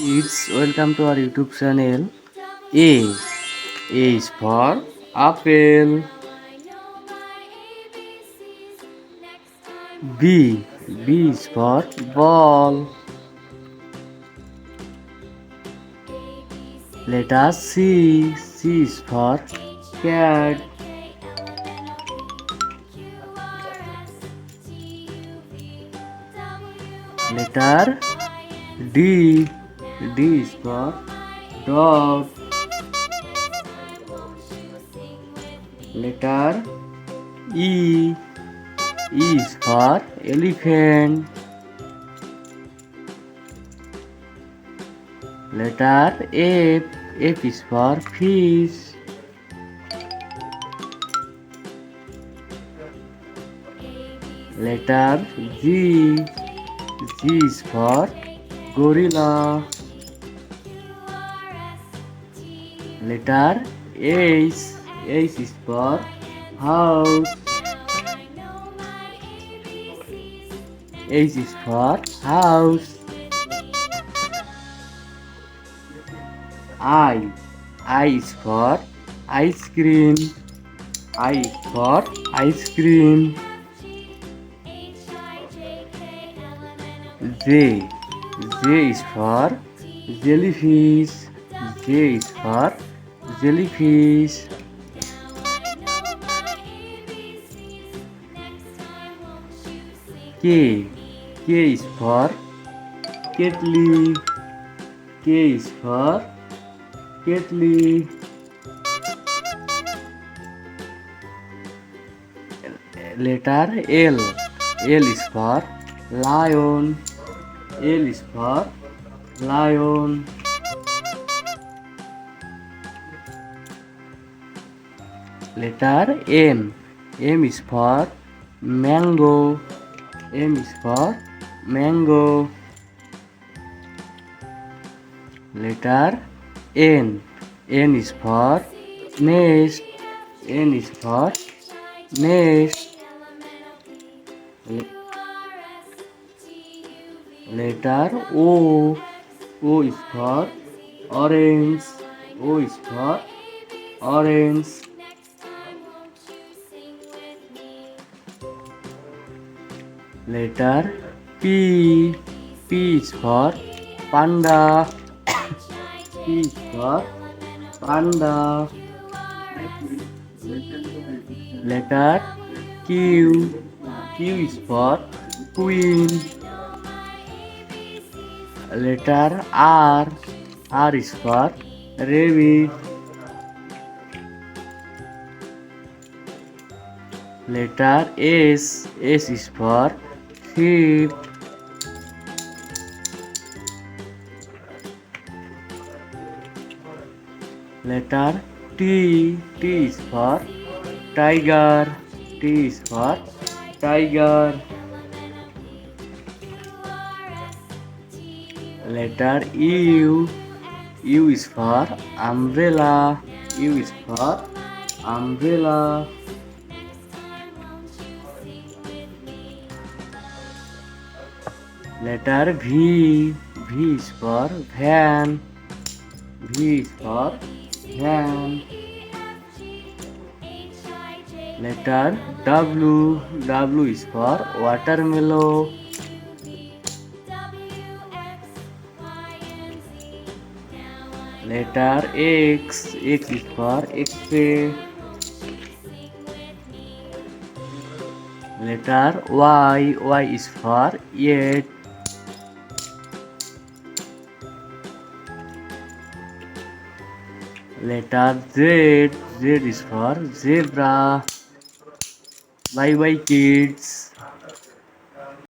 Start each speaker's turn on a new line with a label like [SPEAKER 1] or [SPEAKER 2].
[SPEAKER 1] It's welcome to our YouTube channel. A. A is for apple. B. B is for ball. Letter C. C is for cat. Letter D. D is for dog. Letter E. E is for elephant. Letter F. F is for fish. Letter G. G is for gorilla. Letter H. H is for house. H is for house. I. I is for ice cream. I is for ice cream. J. J is for jellyfish. J is for jellyfish. K. K is for kettle. K is for kettle. Letter L. L is for lion. L is for lion. Letter M. M is for mango. M is for mango. Letter N. N is for nest. N is for nest. Letter O. O is for orange. O is for orange. Letter P. P is for panda. P is for panda. Letter Q. Q is for queen. Letter R. R is for rabbit. Letter S. S is for sheep. Letter T. T is for tiger. T is for tiger. Letter U. U is for umbrella. U is for umbrella. Letter V. V is for van. V is for van. Letter W. W is for watermelon. Letter X. X is for X-ray. Letter Y. Y is for yet. Letter Z. Z is for zebra. Bye bye kids.